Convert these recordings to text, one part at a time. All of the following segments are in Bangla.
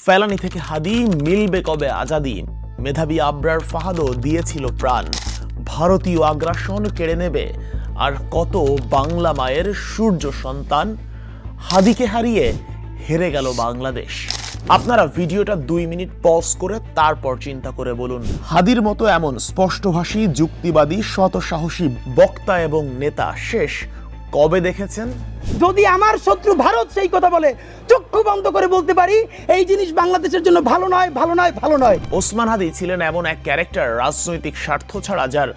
ফেলানি থেকে হাদি, মিলবে কবে আজাদি? মেধাবী আবরার ফাহাদও দিয়েছিল প্রাণ। ভারতীয় আগ্রাসন কেড়ে নেবে আর কত বাংলা মায়ের সূর্য সন্তান। হাদিকে হারিয়ে হেরে গেল বাংলাদেশ। আপনারা ভিডিওটা 2 মিনিট পজ করে তারপর চিন্তা করে বলুন, হাদির মতো এমন স্পষ্টভাষী, যুক্তিবাদী, শতসাহসী বক্তা এবং নেতা শেষ কবে দেখেছেন? যদি আমার শত্রু ভারত সেই কথা বলে, চক্ষু বন্ধ করে বলতে পারি এই জিনিস বাংলাদেশের জন্য ভালো নয়, ভালো নয়, ভালো নয়। ওসমান হাদি ছিলেন এমন এক ক্যারেক্টার, রাজনৈতিক স্বার্থ ছাড়া যার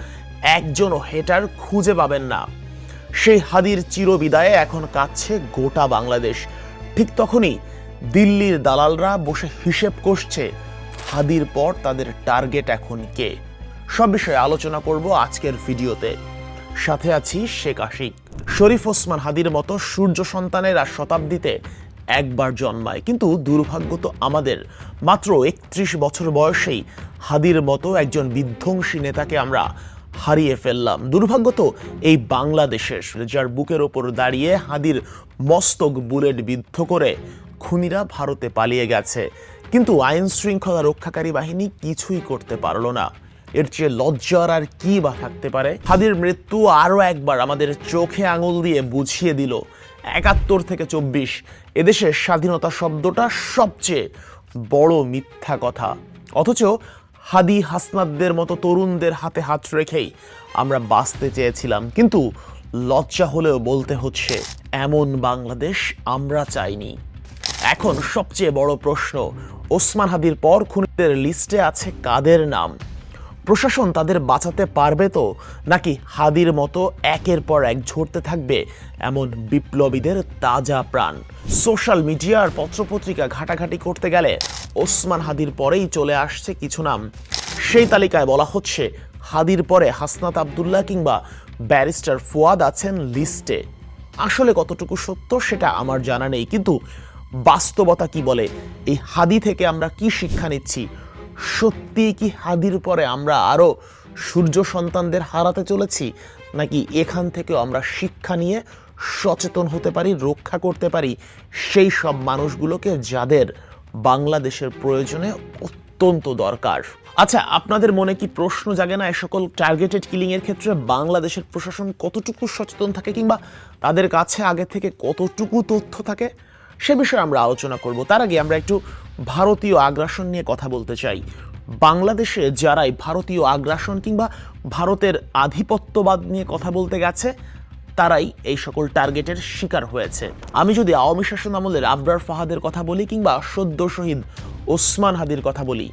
একজনও হেটার খুঁজে পাবেন না। সেই হাদির চিরবিদায়ে এখন কাঁদছে গোটা বাংলাদেশ। ঠিক তখনই দিল্লির দালালরা বসে হিসেব কষছে হাদির পর তাদের টার্গেট এখন কে। সব বিষয়ে আলোচনা করব আজকের ভিডিওতে। সাথে আছি শেখ আশিক। শরীফ ওসমান হাদির মতো সূর্য সন্তানেরা শতাব্দীতে একবার জন্মায়, কিন্তু দুর্ভাগ্য তো আমাদের মাত্র 31 বছর বয়সেই হাদির মতো একজন বিধ্বংসী নেতাকে আমরা হারিয়ে ফেললাম। দুর্ভাগ্য তো এই বাংলাদেশের, যার বুকের ওপর দাঁড়িয়ে হাদির মস্তক বুলেট বিদ্ধ করে খুনিরা ভারতে পালিয়ে গেছে, কিন্তু আইন শৃঙ্খলা রক্ষাকারী বাহিনী কিছুই করতে পারলো না। এর চেয়ে লজ্জার আর কি বা থাকতে পারে? হাদির মৃত্যু আরো একবার আমাদের চোখে আঙুল দিয়ে বুঝিয়ে দিল 71 থেকে 24 এদেশে স্বাধীনতা শব্দটা সবচেয়ে বড় মিথ্যা কথা। অথচ হাদি, হাসনাতদের মতো তরুণদের হাতে হাত রেখেই আমরা বাঁচতে চেয়েছিলাম, কিন্তু লজ্জা হলেও বলতে হচ্ছে এমন বাংলাদেশ আমরা চাইনি। এখন সবচেয়ে বড় প্রশ্ন, ওসমান হাদির পর খুনিদের লিস্টে আছে কাদের নাম? প্রশাসন তাদের বাঁচাতে পারবে তো, নাকি হাদির মতো একের পর এক ঝরতে থাকবে এমন বিপ্লবীদের তাজা প্রাণ? সোশ্যাল মিডিয়া আর পত্রপত্রিকা ঘাটাঘাটি করতে গেলে ওসমান হাদির পরেই চলে আসছে কিছু নাম। সেই তালিকায় বলা হচ্ছে হাদির পরে হাসনাত আব্দুল্লাহ কিংবা ব্যারিস্টার ফুয়াদ আছেন লিস্টে। আসলে কতটুকু সত্য সেটা আমার জানা নেই, কিন্তু বাস্তবতা কি বলে? এই হাদি থেকে আমরা কি শিক্ষা নিচ্ছি? সত্যি কি হাদির পরে আমরা আরো সূর্য সন্তানদের হারাতে চলেছি, নাকি এখান থেকে আমরা শিক্ষা নিয়ে সচেতন হতে পারি, রক্ষা করতে পারি সেই সব মানুষগুলোকে যাদের বাংলাদেশের প্রয়োজনে অত্যন্ত দরকার? আচ্ছা, আপনাদের মনে কি প্রশ্ন জাগে না, এ সকল টার্গেটেড কিলিং এর ক্ষেত্রে বাংলাদেশের প্রশাসন কতটুকু সচেতন থাকে, কিংবা তাদের কাছে আগে থেকে কতটুকু তথ্য থাকে? সে বিষয়ে আমরা আলোচনা করব। তার আগে আমরা একটু ভারতীয় আগ্রাসন নিয়ে কথা বলতে চাই। বাংলাদেশে যারাই ভারতীয় আগ্রাসন কিংবা ভারতের আধিপত্যবাদ নিয়ে কথা বলতে গেছে, তারাই এই সকল টার্গেটের শিকার হয়েছে। আমি যদি আওয়ামী শাসন আমলের আবরার ফাহাদের কথা বলি কিংবা সদ্য শহীদ ওসমান হাদির কথা বলি,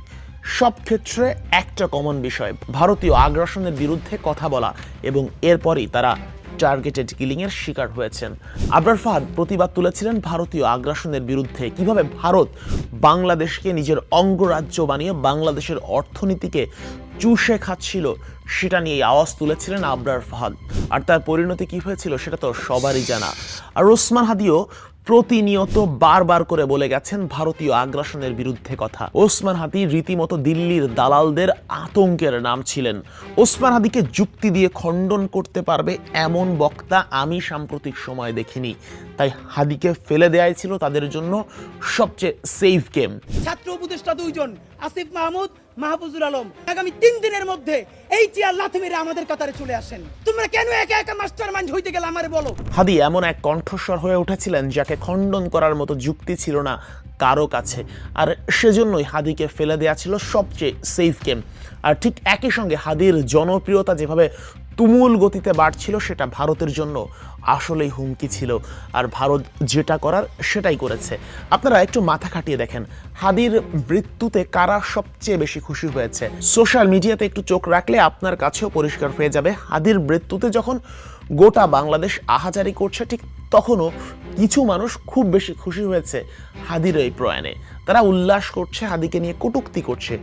সব ক্ষেত্রে একটা কমন বিষয়, ভারতীয় আগ্রাসনের বিরুদ্ধে কথা বলা, এবং এরপরই তারা টার্গেটেড কিলিং এর শিকার হয়েছেন। আবরার ফাহাদ প্রতিবাদ তুলেছিলেন ভারতীয় আগ্রাসনের বিরুদ্ধে, কিভাবে ভারত বাংলাদেশকে নিজের অঙ্গরাজ্য বানিয়ে বাংলাদেশের অর্থনীতিকে চুষে খাচ্ছিল, সেটা নিয়ে আওয়াজ তুলেছিলেন আবরার ফাহাদ। আর তার পরিণতি কি হয়েছিল সেটা তো সবারই জানা। আর ওসমান হাদিও প্রতিনিয়ত বারবার করে বলে গেছেন ভারতীয় আগ্রাসনের বিরুদ্ধে কথা। ওসমান হাদি রীতিমতো দিল্লির দালালদের আতঙ্কের নাম ছিলেন। ওসমান হাদিকে যুক্তি দিয়ে খণ্ডন করতে পারবে এমন বক্তা আমি সাম্প্রতিক সময় দেখিনি। তাই হাদিকে ফেলে দেয়াই ছিল তাদের জন্য সবচেয়ে সেফ গেম। ছাত্র উপদেষ্টা 2 জন, আসিফ মাহমুদ, মাহফুজুল আলম, আগামী 3 দিনের মধ্যে এই চেয়ার লাথি মেরে আমাদের কাতারে চলে আসেন। তোমরা কেন একা একা মাস্টার মাইন্ড হইতে গেলে আমারে বলো। হাদি এমন এক কণ্ঠস্বর হয়ে উঠেছিলেন যাকে খণ্ডন করার মতো যুক্তি ছিল না কারো কাছে, আর সেজন্যই হাদিকে ফেলে দেয়া ছিল সবচেয়ে সেফ গেম। আর ঠিক একই সঙ্গে হাদির জনপ্রিয়তা যেভাবে তুমুল গতিতে বাড়ছিল, সেটা ভারতের জন্য আসলেই হুমকি ছিল। আর ভারত যেটা করার সেটাই করেছে। আপনারা একটু মাথা খাটিয়ে দেখেন, হাদির মৃত্যুতে কারা সবচেয়ে বেশি খুশি হয়েছে? সোশ্যাল মিডিয়াতে একটু চোখ রাখলে আপনার কাছেও পরিষ্কার হয়ে যাবে। হাদির মৃত্যুতে যখন গোটা বাংলাদেশ আহাজারি করছে, ঠিক তখনও কিছু মানুষ খুব বেশি খুশি হয়েছে হাদির এই প্রয়াণে। তারা উল্লাস করছে, হাদিকে নিয়ে কটূক্তি করছে,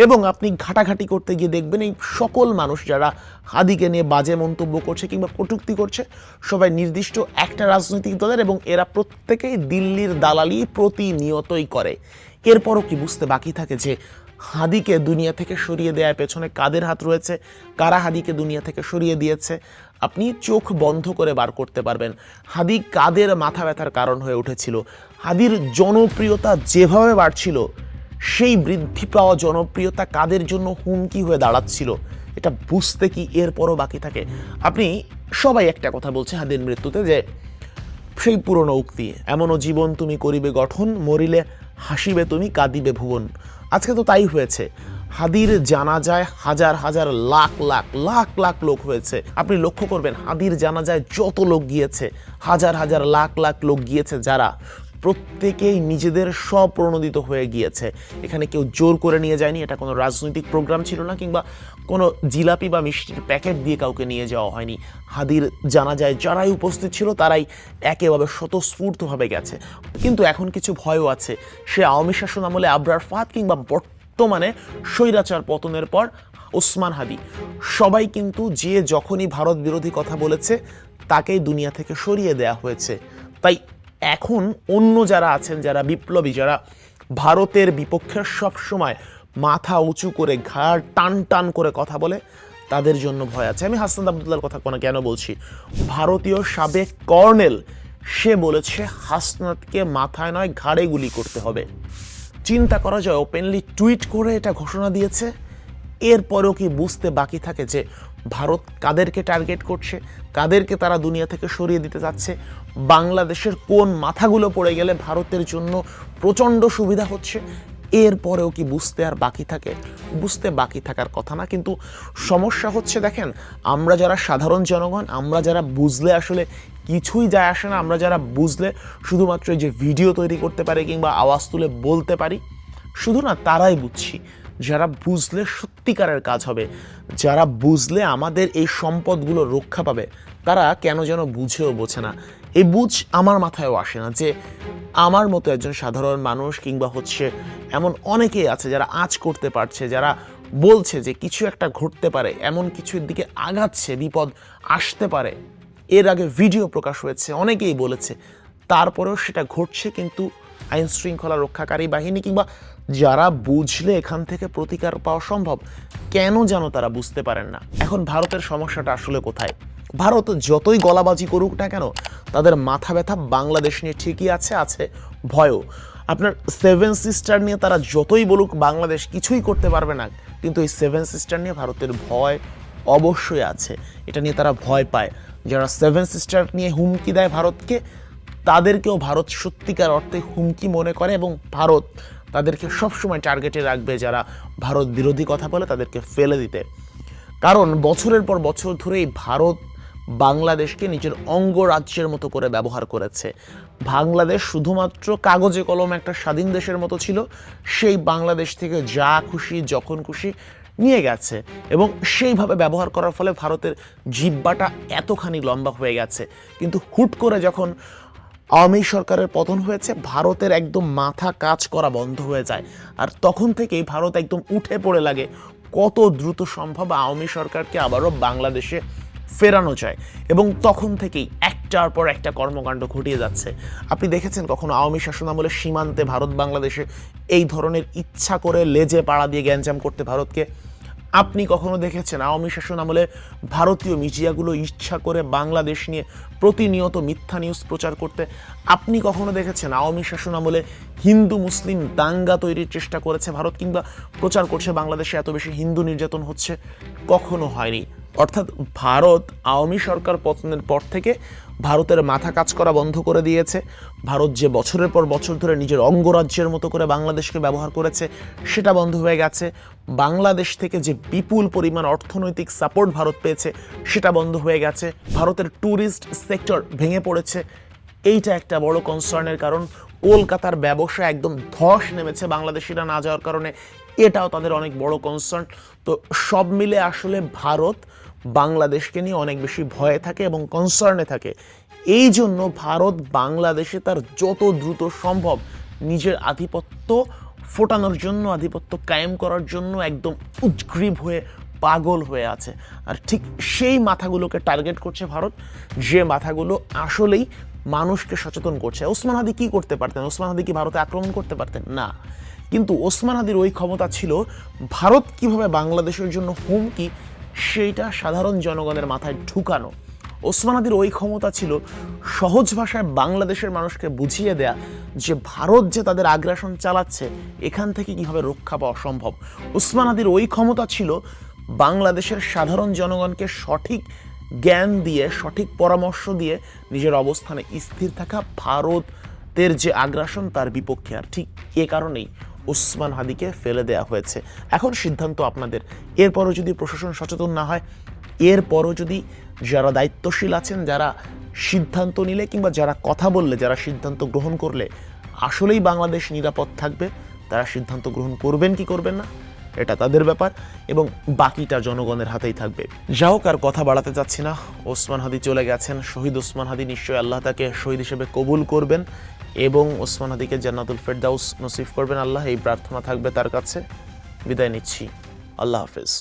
এবং আপনি ঘাটাঘাটি করতে গিয়ে দেখবেন এই সকল মানুষ যারা হাদিকে নিয়ে বাজে মন্তব্য করছে কিংবা কটূক্তি করছে, সবাই নির্দিষ্ট একটা রাজনৈতিক দলের, এবং এরা প্রত্যেকেই দিল্লির দালালি প্রতিনিয়তই করে। এরপরও কি বুঝতে বাকি থাকে যে হাদিকে দুনিয়া থেকে সরিয়ে দেওয়ার পেছনে কাদের হাত রয়েছে, কারা হাদিকে দুনিয়া থেকে সরিয়ে দিয়েছে? আপনি চোখ বন্ধ করে বার করতে পারবেন হাদি কাদের মাথা ব্যথার কারণ হয়ে উঠেছিল। হাদির জনপ্রিয়তা যেভাবে বাড়ছিল, সেই বৃদ্ধি পাওয়া জনপ্রিয়তা কাদের জন্য হুমকি হয়ে দাঁড়াচ্ছিল এটা বুঝতে কি এরপরও বাকি থাকে? আপনি সবাই একটা কথা বলছে হাদির মৃত্যুতে, যে সেই পুরনো উক্তি, এমনও জীবন তুমি করিবে গঠন, মরিলে হাসিবে তুমি কাঁদিবে ভুবন। আজকে তো তাই হয়েছে। হাদির জানাজায় হাজার হাজার লাখ লাখ লাখ লাখ লোক হয়েছে। আপনি লক্ষ্য করবেন হাদির জানাজায় যত লোক গিয়েছে, হাজার হাজার লাখ লাখ লোক গিয়েছে, যারা প্রত্যেকেই নিজেদের স্বপ্রণোদিত হয়ে গিয়েছে। এখানে কেউ জোর করে নিয়ে যায়নি, এটা কোনো রাজনৈতিক প্রোগ্রাম ছিল না, কিংবা কোনো জিলাপি বা মিষ্টির প্যাকেট দিয়ে কাউকে নিয়ে যাওয়া হয়নি। হাদির জানাজায় যারাই উপস্থিত ছিল তারাই একেবারে স্বতঃস্ফূর্তভাবে গেছে। কিন্তু এখন কিছু ভয়ও আছে। সে আওয়ামী শাসন আমলে আবরার ফাহাদ কিংবা বর্তমানে স্বৈরাচার পতনের পর ওসমান হাদি, সবাই কিন্তু যে যখনই ভারত বিরোধী কথা বলেছে তাকেই দুনিয়া থেকে সরিয়ে দেয়া হয়েছে। তাই এখন অন্য যারা আছেন, যারা বিপ্লবী, যারা ভারতের বিপক্ষে সব সময় মাথা উঁচু করে ঘাড় টান টান করে কথা বলে, তাদের জন্য ভয় আছে। আমি হাসনাত আবদুল্লাহর কথা কেন বলছি? ভারতীয় সাবেক কর্নেল সে বলেছে হাসনাতকে মাথায় নয় ঘাড়ে গুলি করতে হবে। চিন্তা করা যায়, ওপেনলি টুইট করে এটা ঘোষণা দিয়েছে। এরপরেও কি বুঝতে বাকি থাকে যে ভারত কাদেরকে টার্গেট করছে, কাদেরকে তারা দুনিয়া থেকে সরিয়ে দিতে চাচ্ছে, বাংলাদেশের কোন মাথাগুলো পড়ে গেলে ভারতের জন্য প্রচণ্ড সুবিধা হচ্ছে? এরপরেও কি বুঝতে আর বাকি থাকে? বুঝতে বাকি থাকার কথা না। কিন্তু সমস্যা হচ্ছে, দেখেন, আমরা যারা সাধারণ জনগণ, আমরা যারা বুঝলে আসলে কিছুই যায় আসে না, আমরা যারা বুঝলে শুধুমাত্র যে ভিডিও তৈরি করতে পারি কিংবা আওয়াজ তুলে বলতে পারি, শুধু না তারাই বুঝছি। যারা বুঝলে সত্যিকারের কাজ হবে, যারা বুঝলে আমাদের এই সম্পদগুলো রক্ষা পাবে, তারা কেন যেন বুঝেও বোঝে না। এই বুঝ আমার মাথায়ও আসে না যে আমার মতো একজন সাধারণ মানুষ কিংবা এমন অনেকেই আছে যারা আঁচ করতে পারছে, যারা বলছে যে কিছু একটা ঘটতে পারে, এমন কিছুর দিকে আগাচ্ছে, বিপদ আসতে পারে। এর আগে ভিডিও প্রকাশ হয়েছে, অনেকেই বলেছে, তারপরেও সেটা ঘটছে। কিন্তু আইন শৃঙ্খলা রক্ষাকারী বাহিনী কিংবা যারা বুঝলে এখান থেকে প্রতিকার পাওয়া সম্ভব, কেন যেন তারা বুঝতে পারেন না। এখন ভারতের সমস্যাটা আসলে কোথায়? ভারত যতই গলাবাজি করুক না কেন, তাদের মাথা ব্যথা বাংলাদেশ নিয়ে ঠিকই আছে, আছে ভয়ও। আপনার সেভেন সিস্টার নিয়ে তারা যতই বলুক বাংলাদেশ কিছুই করতে পারবে না, কিন্তু এই সেভেন সিস্টার নিয়ে ভারতের ভয় অবশ্যই আছে। এটা নিয়ে তারা ভয় পায়। যারা সেভেন সিস্টার নিয়ে হুমকি দেয় ভারতকে, তাদেরকেও ভারত সত্যিকার অর্থে হুমকি মনে করে, এবং ভারত তাদেরকে সবসময় টার্গেটে রাখবে যারা ভারত বিরোধী কথা বলে, তাদেরকে ফেলে দিতে। কারণ বছরের পর বছর ধরেই ভারত বাংলাদেশকে নিজের অঙ্গরাজ্যের মতো করে ব্যবহার করেছে। বাংলাদেশ শুধুমাত্র কাগজে কলমে একটা স্বাধীন দেশের মতো ছিল, সেই বাংলাদেশ থেকে যা খুশি যখন খুশি নিয়ে গেছে, এবং সেইভাবে ব্যবহার করার ফলে ভারতের জিহ্বাটা এতখানি লম্বা হয়ে গেছে। কিন্তু হুট করে যখন আওয়ামী সরকারের পতন হয়েছে, ভারতের একদম মাথা কাজ করা বন্ধ হয়ে যায়। আর তখন থেকেই ভারত একদম উঠে পড়ে লাগে কত দ্রুত সম্ভব আওয়ামী সরকারকে আবারও বাংলাদেশে ফেরানো যায়, এবং তখন থেকেই একটার পর একটা কর্মকাণ্ড ঘটিয়ে যাচ্ছে। আপনি দেখেছেন কখনো আওয়ামী শাসনামলে সীমান্তে ভারত বাংলাদেশে এই ধরনের ইচ্ছা করে লেজে পাড়া দিয়ে গ্যাঞ্জাম করতে ভারতকে? আপনি কখনো দেখেছেন আওয়ামী শাসন আমলে ভারতীয় মিডিয়াগুলো ইচ্ছা করে বাংলাদেশ নিয়ে প্রতিনিয়ত মিথ্যা নিউজ প্রচার করতে? আপনি কখনো দেখেছেন আওয়ামী শাসন আমলে হিন্দু মুসলিম দাঙ্গা তৈরির চেষ্টা করেছে ভারত, কিংবা প্রচার করছে বাংলাদেশে এত বেশি হিন্দু নির্যাতন হচ্ছে? কখনো হয়নি। অর্থাৎ ভারত আওয়ামী সরকার পতনের পর থেকে ভারতের মাথা কাজ করা বন্ধ করে দিয়েছে। ভারত যে বছরের পর বছর ধরে নিজের অঙ্গরাজ্যের মতো করে বাংলাদেশকে ব্যবহার করেছে, সেটা বন্ধ হয়ে গেছে। বাংলাদেশ থেকে যে বিপুল পরিমাণ অর্থনৈতিক সাপোর্ট ভারত পেয়েছে, সেটা বন্ধ হয়ে গেছে। ভারতের ট্যুরিস্ট সেক্টর ভেঙে পড়েছে। এইটা একটা বড় কনসার্নের কারণ। কলকাতার ব্যবসা একদম ধস নেমেছে বাংলাদেশিরা না যাওয়ার কারণে, এটাও তাদের অনেক বড় কনসার্ন। তো সব মিলে আসলে ভারত বাংলাদেশকে নিয়ে অনেক বেশি ভয়ে থাকে এবং কনসার্নে থাকে। এই জন্য ভারত বাংলাদেশে তার যত দ্রুত সম্ভব নিজের আধিপত্য ফোটানোর জন্য, আধিপত্য কায়েম করার জন্য একদম উদ্গ্রীব হয়ে পাগল হয়ে আছে। আর ঠিক সেই মাথাগুলোকে টার্গেট করছে ভারত, যে মাথাগুলো আসলেই মানুষকে সচেতন করছে। ওসমান হাদি কি করতে পারতেন? ওসমান হাদি কি ভারতে আক্রমণ করতে পারতেন? না। কিন্তু ওসমান হাদির ওই ক্ষমতা ছিল ভারত কিভাবে বাংলাদেশের জন্য হুমকি, সেইটা সাধারণ জনগণের মাথায় ঢুকানো। ওসমান হাদির ওই ক্ষমতা ছিল সহজ ভাষায় বাংলাদেশের মানুষকে বুঝিয়ে দেয়া যে ভারত যে তাদের আগ্রাসন চালাচ্ছে এখান থেকে কিভাবে রক্ষা পাওয়া সম্ভব। ওসমান হাদির ওই ক্ষমতা ছিল বাংলাদেশের সাধারণ জনগণকে সঠিক জ্ঞান দিয়ে, সঠিক পরামর্শ দিয়ে নিজের অবস্থানে স্থির থাকা ভারতের যে আগ্রাসন তার বিপক্ষে। আর ঠিক এ কারণেই ওসমান হাদিকে ফেলে দেয়া হয়েছে। এখন সিদ্ধান্ত আপনাদের। এরপরও যদি প্রশাসন সচেতন না হয়, এরপরও যদি যারা দায়িত্বশীল আছেন, যারা সিদ্ধান্ত নিলে কিংবা যারা কথা বললে, যারা সিদ্ধান্ত গ্রহণ করলে আসলেই বাংলাদেশ নিরাপদ থাকবে, তারা সিদ্ধান্ত গ্রহণ করবেন কি করবেন না এটা তাদের ব্যাপার, এবং বাকিটা জনগণের হাতেই থাকবে। যা হোক, আর কথা বাড়াতে চাচ্ছি না। ওসমান হাদি চলে গেছেন, শহীদ ওসমান হাদি। নিশ্চয়ই আল্লাহ তাকে শহীদ হিসেবে কবুল করবেন এবং ওসমান হাদিকে জান্নাতুল ফেরদাউস নসিব করবেন আল্লাহ, এই প্রার্থনা থাকবে তার কাছে। বিদায় নিচ্ছি, আল্লাহ হাফেজ।